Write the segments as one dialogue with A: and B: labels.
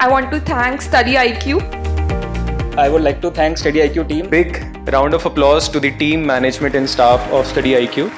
A: I want to thank Study IQ.
B: I would like to thank Study IQ team. Big round of applause to the team, management and staff of Study IQ.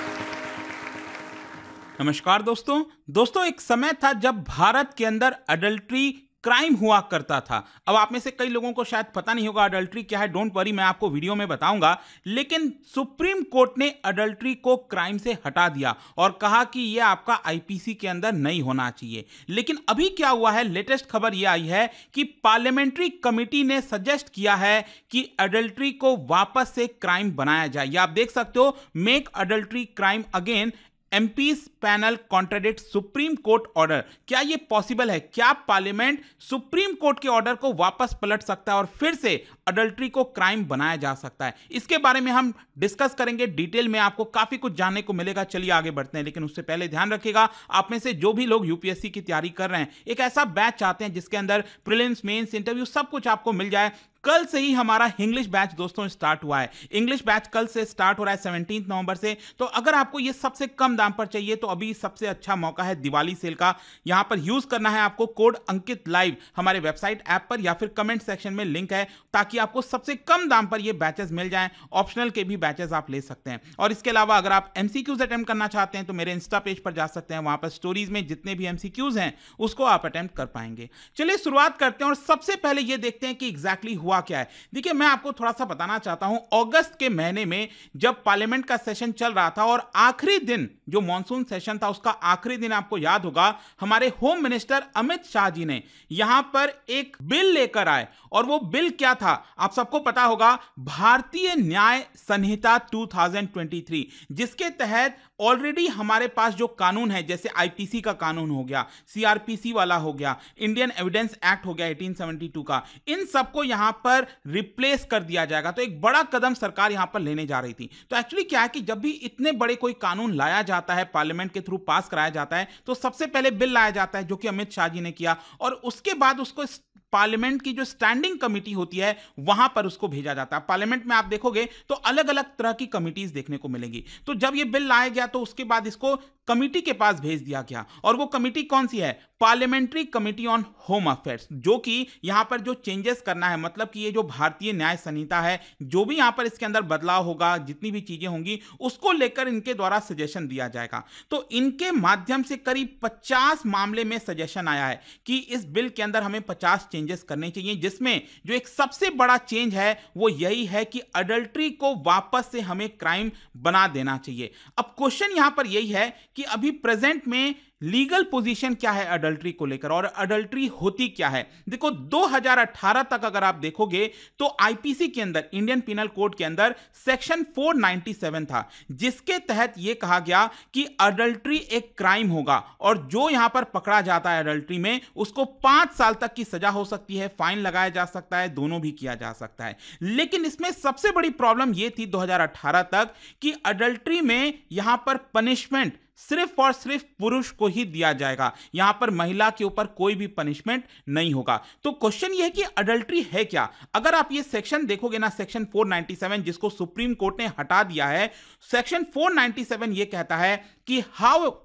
C: नमस्कार दोस्तों एक समय था जब भारत के अंदर adultery crime हुआ करता था। अब आप में से कई लोगों को शायद पता नहीं होगा अडल्ट्री क्या है। डोंट वरी, मैं आपको वीडियो में बताऊंगा। लेकिन सुप्रीम कोर्ट ने अडल्ट्री को क्राइम से हटा दिया और कहा कि यह आपका आईपीसी के अंदर नहीं होना चाहिए। लेकिन अभी क्या हुआ है, लेटेस्ट खबर यह आई है कि पार्लियामेंट्री कमेटी ने सजेस्ट किया है कि अडल्ट्री को वापस से क्राइम बनाया जाए। या आप देख सकते हो, make adultery crime again, MPs panel contradict supreme court order. क्या यह पॉसिबल है? क्या पार्लियामेंट सुप्रीम कोर्ट के ऑर्डर को वापस पलट सकता है और फिर से अडल्ट्री को क्राइम बनाया जा सकता है? इसके बारे में हम डिस्कस करेंगे डिटेल में, आपको काफी कुछ जानने को मिलेगा। चलिए आगे बढ़ते हैं, लेकिन उससे पहले ध्यान रखिएगा, आप में से जो भी लोग यूपीएससी की तैयारी कर रहे हैं, एक ऐसा बैच चाहते हैं जिसके अंदर प्रीलिम्स, मेंस, इंटरव्यू सब कुछ आपको मिल जाए। कल से ही हमारा इंग्लिश बैच दोस्तों स्टार्ट हुआ है। इंग्लिश बैच कल से स्टार्ट हो रहा है 17 नवंबर से। तो अगर आपको ये सबसे कम दाम पर चाहिए तो अभी सबसे अच्छा मौका है दिवाली सेल का। यहां पर यूज करना है आपको कोड अंकित लाइव हमारे वेबसाइट ऐप पर, या फिर कमेंट सेक्शन में लिंक है, ताकि आपको सबसे कम दाम पर ये बैचेस मिल जाएं। ऑप्शनल के भी बैचेस आप ले सकते हैं। और इसके अलावा अगर आप एमसीक्यूज अटेम्प्ट करना चाहते हैं तो मेरे इंस्टा पेज पर जा सकते हैं। वहां पर स्टोरीज में जितने भी एमसीक्यूज हैं उसको आप अटेम्प्ट कर पाएंगे। चलिए शुरुआत करते हैं और सबसे पहले ये देखते हैं कि एग्जैक्टली हुआ क्या है। देखिए, मैं आपको थोड़ा सा बताना चाहता हूं। अगस्त के महीने में जब पार्लियामेंट का सेशन चल रहा था और आखिरी दिन जो मॉनसून सेशन था उसका आखिरी दिन, आपको याद होगा, हमारे होम मिनिस्टर अमित शाह जी ने यहां पर एक बिल लेकर आए। और वो बिल क्या था आप सबको पता होगा, भारतीय न्याय संहिता 2023, जिसके तहत ऑलरेडी हमारे पास जो कानून है, जैसे आईपीसी का कानून हो गया, सीआरपीसी वाला हो गया, इंडियन एविडेंस एक्ट हो गया 1872 का, इन सबको यहां पर रिप्लेस कर दिया जाएगा। तो एक बड़ा कदम सरकार यहां पर लेने जा रही थी। तो एक्चुअली क्या है कि जब भी इतने बड़े कोई कानून लाया जाता है, पार्लियामेंट के थ्रू पास कराया जाता है, तो सबसे पहले बिल लाया जाता है, जो कि अमित शाह जी ने किया, और उसके बाद उसको पार्लियामेंट की जो स्टैंडिंग कमेटी होती है वहां पर उसको भेजा जाता है। पार्लियामेंट में आप देखोगे तो अलग अलग तरह की कमिटीज देखने को मिलेंगी। तो जब ये बिल लाया गया तो उसके बाद इसको कमिटी के पास भेज दिया गया। और वो कमिटी कौन सी है? Parliamentary committee on home affairs, जो कि यहां पर जो चेंजेस करना है, मतलब कि ये जो भारतीय न्याय संहिता है, जो भी यहां पर इसके अंदर बदलाव होगा, जितनी भी चीजें होंगी, उसको लेकर इनके द्वारा सजेशन दिया जाएगा। तो इनके माध्यम से करीब 50 मामले में सजेशन आया है कि इस बिल के अंदर हमें 50 चेंजेस करने चाहिए, जिसमें जो एक सबसे बड़ा चेंज है वो यही है कि अडल्ट्री को वापस से हमें क्राइम बना देना चाहिए। अब क्वेश्चन यहां पर यही है कि अभी प्रेजेंट में लीगल पोजीशन क्या है अडल्ट्री को लेकर, और अडल्ट्री होती क्या है। देखो, 2018 तक अगर आप देखोगे तो आईपीसी के अंदर, इंडियन पिनल कोड के अंदर सेक्शन 497 था, जिसके तहत यह कहा गया कि अडल्ट्री एक क्राइम होगा और जो यहां पर पकड़ा जाता है अडल्ट्री में, उसको 5 साल तक की सजा हो सकती है, फाइन लगाया जा सकता है, दोनों भी किया जा सकता है। लेकिन इसमें सबसे बड़ी प्रॉब्लम यह थी 2018 तक कि अडल्ट्री में यहां पर पनिशमेंट सिर्फ और सिर्फ पुरुष को ही दिया जाएगा, यहां पर महिला के ऊपर कोई भी पनिशमेंट नहीं होगा। तो क्वेश्चन ये है कि अडल्ट्री है क्या? अगर आप ये सेक्शन देखोगे ना, सेक्शन 497, जिसको सुप्रीम कोर्ट ने हटा दिया है, सेक्शन 497 ये कहता है कि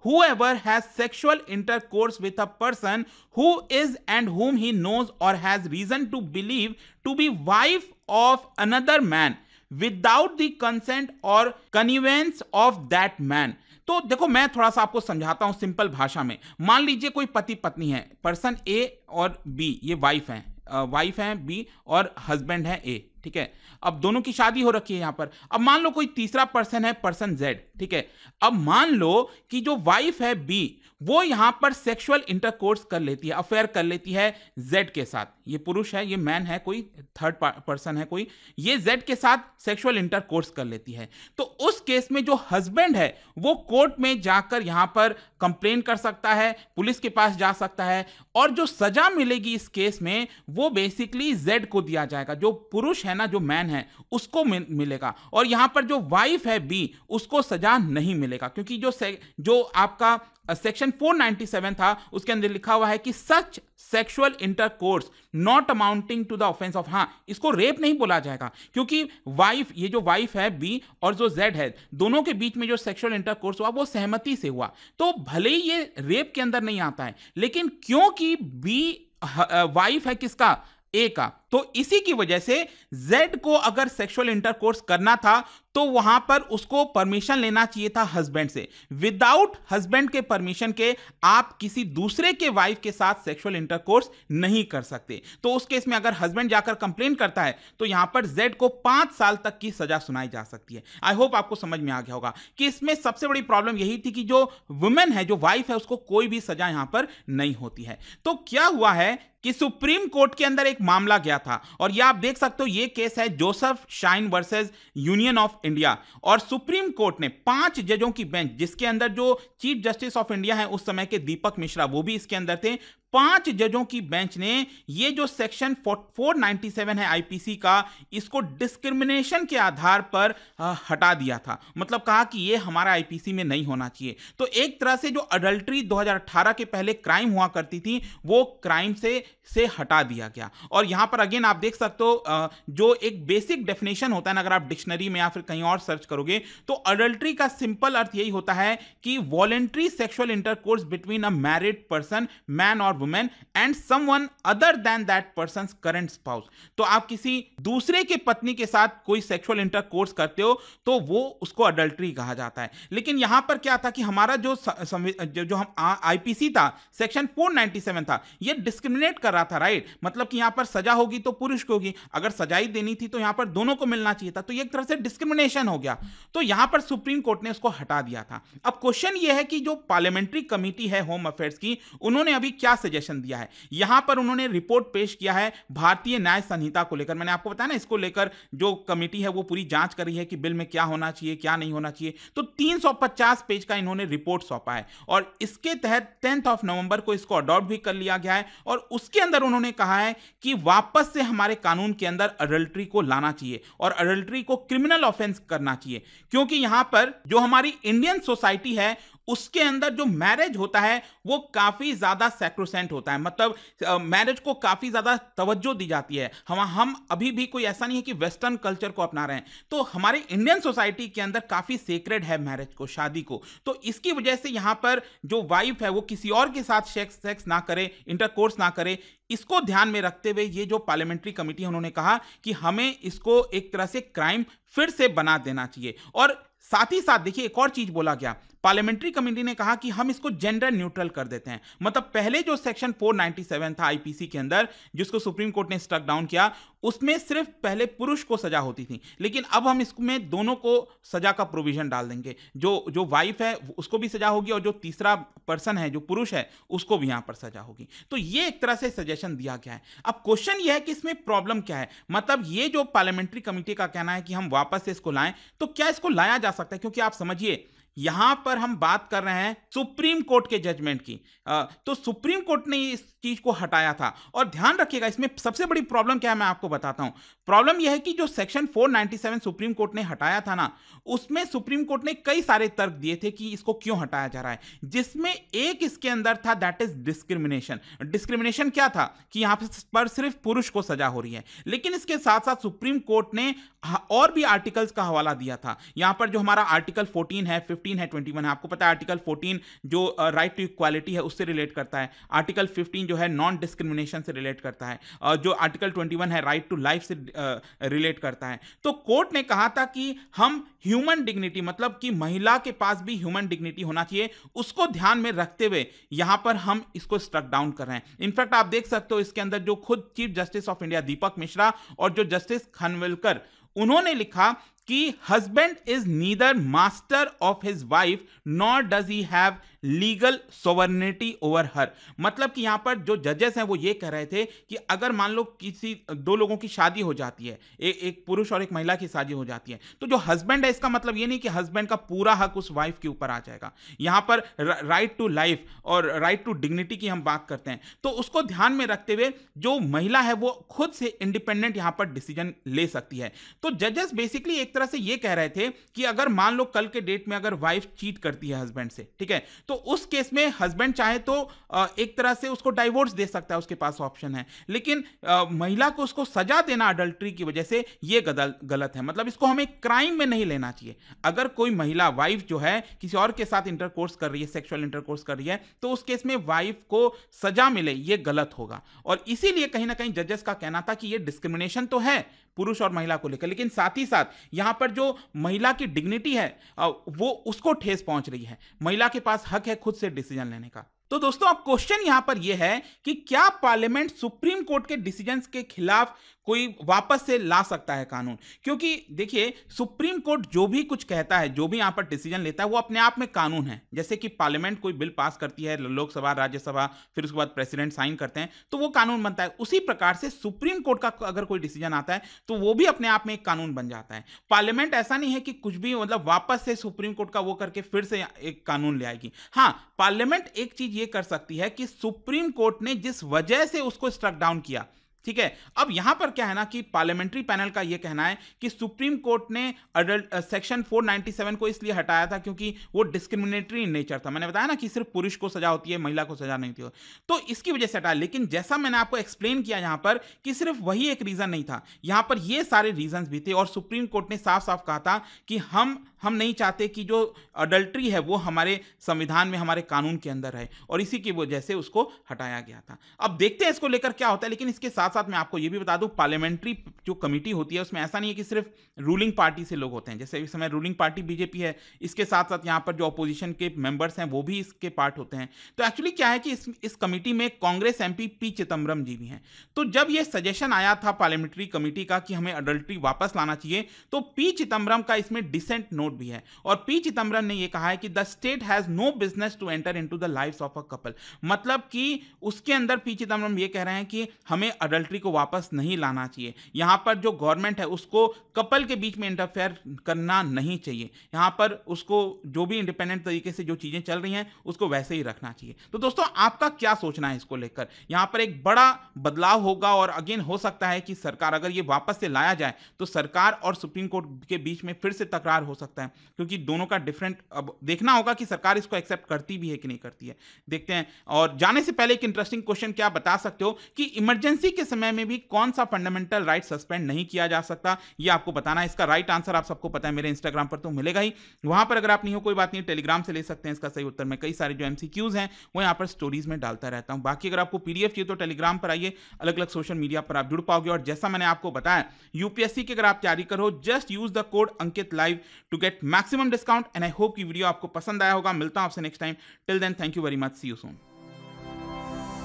C: whoever has sexual intercourse with a person who is and whom he knows or has reason to believe to be wife of another man without the consent or connivance of that man। तो देखो, मैं थोड़ा सा आपको समझाता हूं simple भाषा में। मान लीजिए कोई पति पत्नी है, पर्सन ए और बी, ये वाइफ है बी और हस्बैंड है ए, ठीक है। अब दोनों की शादी हो रखी है यहां पर। अब मान लो कोई तीसरा पर्सन है, पर्सन जेड, ठीक है। अब मान लो कि जो वाइफ है बी, वो यहां पर सेक्सुअल इंटरकोर्स कर लेती है, अफेयर कर लेती है जेड के साथ। ये पुरुष है, ये मैन है, कोई थर्ड पर्सन है कोई, ये जेड के साथ सेक्सुअल इंटरकोर्स कर लेती है। तो उस केस में जो हस्बैंड है वो कोर्ट में जाकर यहां पर कंप्लेन कर सकता है, पुलिस के पास जा सकता है, और जो सजा मिलेगी इस केस में वो बेसिकली जेड को दिया जाएगा। जो पुरुष है ना, जो मैन है, उसको मिलेगा। और यहां पर जो वाइफ है बी, उसको सजा नहीं मिलेगा, क्योंकि जो आपका सेक्शन 497 था उसके अंदर लिखा हुआ है कि such sexual intercourse not amounting to the offence of, हाँ, इसको रेप नहीं बोला जाएगा, क्योंकि ये जो वाइफ है बी और जो जेड है, दोनों के बीच में जो सेक्सुअल इंटरकोर्स हुआ वो सहमति से हुआ। तो भले ही ये रेप के अंदर नहीं आता है, लेकिन क्योंकि बी वाइफ है किसका, ए का। तो इसी की वजह से जेड को अगर सेक्सुअल इंटरकोर्स करना था तो वहां पर उसको परमिशन लेना चाहिए था हस्बैंड से। विदाउट हस्बैंड के परमिशन के आप किसी दूसरे के वाइफ के साथ सेक्सुअल इंटरकोर्स नहीं कर सकते। तो उस केस में अगर हस्बैंड जाकर कंप्लेन करता है तो यहां पर जेड को 5 साल तक की सजा सुनाई जा सकती है। आई होप आपको समझ में आ गया होगा कि इसमें सबसे बड़ी प्रॉब्लम यही थी कि जो वुमेन है, जो वाइफ है, उसको कोई भी सजा यहां पर नहीं होती है। तो क्या हुआ है कि सुप्रीम कोर्ट के अंदर एक मामला गया था और यह आप देख सकते हो, यह केस है Joseph shine versus union of India. और सुप्रीम कोर्ट ने 5 जजों की बेंच, जिसके अंदर जो चीफ जस्टिस ऑफ इंडिया है उस समय के दीपक मिश्रा, वो भी इसके अंदर थे, 5 जजों की बेंच ने ये जो सेक्शन 497 है आईपीसी का, इसको डिस्क्रिमिनेशन के आधार पर हटा दिया था। मतलब कहा कि ये हमारा आईपीसी में नहीं होना चाहिए। तो एक तरह से जो अडल्ट्री 2018 के पहले क्राइम हुआ करती थी वो क्राइम से हटा दिया गया। और यहां पर अगेन आप देख सकते हो जो एक बेसिक डेफिनेशन होता है ना, अगर आप डिक्शनरी में या फिर कहीं और सर्च करोगे तो अडल्ट्री का सिंपल अर्थ यही होता है कि voluntary sexual intercourse between a married person, man और women, and someone other than that person's current spouse. तो आप किसी दूसरे के पत्नी के साथ कोई सेक्सुअल इंटरकोर्स करते हो तो वो उसको अडल्ट्री कहा जाता है। लेकिन यहां पर क्या था कि हमारा जो हम आईपीसी था, सेक्शन 497 था, ये डिस्क्रिमिनेट कर रहा था, राइट। मतलब कि यहां पर सजा होगी तो पुरुष को होगी, अगर सजाई देनी थी तो यहां पर दोनों को मिलना चाहिए था। तो ये एक तरह से डिस्क्रिमिनेशन हो गया। तो यहां पर सुप्रीम कोर्ट ने उसको हटा दिया था। अब क्वेश्चन ये है कि जो पार्लियामेंट्री कमेटी है होम अफेयर्स की, उन्होंने अभी क्या सजेशन दिया है। यहां पर उन्होंने रिपोर्ट पेश किया है भारतीय न्याय संहिता को लेकर। मैंने आपको बताया ना, इसको लेकर जो कमेटी है वो पूरी जांच कर रही है कि बिल में क्या होना चाहिए, क्या नहीं होना चाहिए। तो 350 पेज का इन्होंने रिपोर्ट सौंपा है और इसके तहत 10 नवंबर को इसको अडॉप्ट भी कर लिया गया है। और उसके अंदर उन्होंने कहा है कि वापस से हमारे कानून के अंदर अडल्ट्री को लाना चाहिए और अडल्ट्री को क्रिमिनल ऑफेंस करना चाहिए। क्योंकि यहां पर जो हमारी इंडियन सोसाइटी है उसके अंदर जो मैरिज होता है वो काफी ज्यादा सैक्रोसेंट होता है। मतलब मैरिज को काफी ज्यादा तवज्जो दी जाती है। हम अभी भी कोई ऐसा नहीं है कि वेस्टर्न कल्चर को अपना रहे हैं। तो हमारे इंडियन सोसाइटी के अंदर काफी सेक्रेड है मैरिज को, शादी को। तो इसकी वजह से यहां पर जो वाइफ है वो किसी और के साथ सेक्स ना करे, इंटरकोर्स ना करे। इसको ध्यान में रखते हुए ये जो पार्लियामेंट्री कमेटी है उन्होंने कहा कि हमें इसको एक तरह से क्राइम फिर से बना देना चाहिए। और साथ ही साथ देखिए एक और चीज बोला गया, पार्लियामेंट्री कमेटी ने कहा कि हम इसको जेंडर न्यूट्रल कर देते हैं। मतलब पहले जो सेक्शन 497 था आईपीसी के अंदर, जिसको सुप्रीम कोर्ट ने स्ट्रक डाउन किया, उसमें सिर्फ पहले पुरुष को सजा होती थी, लेकिन अब हम इसमें दोनों को सजा का प्रोविजन डाल देंगे। जो वाइफ है उसको भी सजा होगी और जो तीसरा पर्सन है, जो पुरुष है, उसको भी यहां पर सजा होगी। तो ये एक तरह से सजेशन दिया गया है। अब क्वेश्चन ये है कि इसमें प्रॉब्लम क्या है। मतलब ये जो पार्लियामेंट्री कमेटी का कहना है कि हम वापस से इसको लाएं, तो क्या इसको लाया जा सकता है? क्योंकि आप समझिए यहां पर हम बात कर रहे हैं सुप्रीम कोर्ट के जजमेंट की। तो सुप्रीम कोर्ट ने इस चीज को हटाया था। और ध्यान रखिएगा इसमें सबसे बड़ी प्रॉब्लम क्या है, मैं आपको बताता हूं। प्रॉब्लम यह है कि जो सेक्शन 497 सुप्रीम कोर्ट ने हटाया था ना, उसमें सुप्रीम कोर्ट ने कई सारे तर्क दिए थे कि इसको क्यों हटाया जा रहा है, जिसमें एक इसके अंदर था, दैट इज डिस्क्रिमिनेशन। डिस्क्रिमिनेशन क्या था कि यहां पर सिर्फ पुरुष को सजा हो रही है। लेकिन इसके साथ साथ सुप्रीम कोर्ट ने और भी आर्टिकल्स का हवाला दिया था। यहां पर जो हमारा आर्टिकल 14 है, 15 है, 21 है। आपको पता है आर्टिकल 14 जो राइट टू इक्वालिटी है उससे रिलेट करता है। आर्टिकल 15 जो है नॉन डिस्क्रिमिनेशन से रिलेट करता है। जो आर्टिकल 21 है राइट टू लाइफ से रिलेट करता है। तो कोर्ट ने कहा था कि हम ह्यूमन डिग्निटी, मतलब कि महिला के पास भी ह्यूमन डिग्निटी होना चाहिए, उसको ध्यान में रखते हुए यहां पर हम इसको स्ट्रक डाउन कर रहे हैं। इनफैक्ट आप देख सकते हो इसके अंदर जो खुद चीफ जस्टिस ऑफ इंडिया दीपक मिश्रा और जो जस्टिस खनविलकर, उन्होंने लिखा कि husband is neither master of his wife nor does he have legal sovereignty over हर। मतलब कि यहां पर जो जजेस हैं वो ये कह रहे थे कि अगर मान लो किसी दो लोगों की शादी हो जाती है, एक पुरुष और एक महिला की शादी हो जाती है, तो जो हस्बैंड है इसका मतलब ये नहीं कि हस्बैंड का पूरा हक उस वाइफ के ऊपर आ जाएगा। यहां पर राइट टू लाइफ और राइट टू डिग्निटी की हम बात करते हैं, तो उसको ध्यान में रखते हुए जो महिला है वो खुद से इंडिपेंडेंट यहां पर डिसीजन ले सकती है। तो जजेस बेसिकली एक तरह से ये कह रहे थे कि अगर मान लो कल के डेट में अगर वाइफ चीट करती है हस्बैंड से, ठीक है, तो उस केस में हस्बैंड चाहे तो एक तरह से उसको डाइवोर्स दे सकता है, उसके पास ऑप्शन है, लेकिन महिला को उसको सजा देना अडल्ट्री की वजह से ये गलत है। मतलब इसको हमें क्राइम में नहीं लेना चाहिए। अगर कोई महिला वाइफ जो है किसी और के साथ इंटरकोर्स कर रही है, सेक्सुअल इंटरकोर्स कर रही है, तो उस केस में वाइफ को सजा मिले, ये गलत होगा। और इसीलिए कहीं ना कहीं जजेस का कहना था कि ये डिस्क्रिमिनेशन तो है पुरुष और महिला को लेकर, लेकिन साथ ही साथ यहां पर जो महिला की डिग्निटी है वो उसको ठेस पहुंच रही है। महिला के पास हक है खुद से डिसीजन लेने का। तो दोस्तों अब क्वेश्चन यहां पर यह है कि क्या पार्लियामेंट सुप्रीम कोर्ट के डिसीजंस के खिलाफ कोई वापस से ला सकता है कानून? क्योंकि देखिए सुप्रीम कोर्ट जो भी कुछ कहता है, जो भी यहां पर डिसीजन लेता है, वो अपने आप में कानून है। जैसे कि पार्लियामेंट कोई बिल पास करती है, लोकसभा, राज्यसभा, फिर उसके बाद प्रेसिडेंट साइन करते हैं, तो वो कानून बनता है। उसी प्रकार से सुप्रीम कोर्ट का अगर कोई डिसीजन आता है तो वो भी अपने आप में एक कानून बन जाता है। पार्लियामेंट ऐसा नहीं है कि कुछ भी मतलब वापस से सुप्रीम कोर्ट का वो करके फिर से एक कानून ले आएगी। हाँ, पार्लियामेंट एक चीज ये कर सकती है कि सुप्रीम कोर्ट ने जिस वजह से उसको स्ट्रक डाउन किया, ठीक है, अब यहां पर क्या है ना कि पार्लियामेंट्री पैनल का यह कहना है कि सुप्रीम कोर्ट ने सेक्शन 497 को इसलिए हटाया था क्योंकि वो डिस्क्रिमिनेटरी इन नेचर था। मैंने बताया ना कि सिर्फ पुरुष को सजा होती है, महिला को सजा नहीं होती, तो इसकी वजह से हटाया। लेकिन जैसा मैंने आपको एक्सप्लेन किया यहां पर कि सिर्फ वही एक रीजन नहीं था, यहां पर ये सारे रीजंस भी थे। और सुप्रीम कोर्ट ने साफ साफ कहा था कि हम नहीं चाहते कि जो अडल्ट्री है वो हमारे संविधान में, हमारे कानून के अंदर है, और इसी की वजह से उसको हटाया गया था। अब देखते हैं इसको लेकर क्या होता है। लेकिन इसके साथ साथ मैं आपको ये भी बता दूं, पार्लियामेंट्री जो कमेटी होती है उसमें ऐसा नहीं है कि सिर्फ रूलिंग पार्टी से लोग होते हैं। जैसे इस समय रूलिंग पार्टी बीजेपी है, इसके साथ साथ यहाँ पर जो अपोजिशन के मेंबर्स हैं वो भी इसके पार्ट होते हैं। तो एक्चुअली क्या है कि इस कमेटी में कांग्रेस एमपी पी चिदम्बरम जी भी हैं। तो जब ये सजेशन आया था पार्लियामेंट्री कमेटी का कि हमें अडल्ट्री वापस लाना चाहिए, तो पी चिदम्बरम का इसमें डिसेंट नोट भी है। और पी चिदम्बरम ने यह कहा है कि the state has no business to enter into the lives of a couple. मतलब कि उसके अंदर पी चिदम्बरम यह कह रहे हैं कि हमें अडल्ट्री को वापस नहीं लाना चाहिए। यहां पर जो गवर्नमेंट है उसको कपल के बीच में इंटरफेयर करना नहीं चाहिए। यहां पर उसको जो भी इंडिपेंडेंट तरीके से जो चीजें चल रही हैं उसको वैसे ही रखना चाहिए। तो दोस्तों आपका क्या सोचना है इसको लेकर? यहां पर एक बड़ा बदलाव होगा और अगेन हो सकता है कि सरकार, अगर ये वापस से लाया जाए तो सरकार और सुप्रीम कोर्ट के बीच में फिर से तकरार हो सकता है, क्योंकि दोनों का डिफरेंट अब देखना होगा कि सरकार इसको एक्सेप्ट करती भी है कि नहीं करती है। देखते हैं। और जाने से पहले एक इंटरेस्टिंग क्वेश्चन, क्या बता सकते हो कि इमरजेंसी के समय में भी कौन सा फंडामेंटल राइट सस्पेंड नहीं किया जा सकता? ये आपको बताना है। इसका राइट आंसर आप सबको पता है, मेरे इंस्टाग्राम पर तो मिलेगा ही। वहां पर अगर आप नहीं हो कोई बात नहीं, टेलीग्राम से ले सकते हैं इसका सही उत्तर। मैं कई सारे जो एमसीक्यूज हैं वो यहां पर स्टोरीज में डालता रहता हूं। बाकी अगर आपको पीडीएफ चाहिए तो टेलीग्राम पर आइए, अलग अलग सोशल मीडिया पर आप जुड़ पाओगे। और जैसा मैंने आपको बताया, यूपीएससी की अगर आप तैयारी करो, just use the code Ankit live to get maximum discount. And I hope कि वीडियो आपको पसंद आया होगा। मिलता हूं आपसे next time. Till then, thank you very much, see you soon.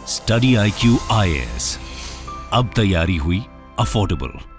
D: Study IQ IAS, अब तैयारी हुई अफोर्डेबल।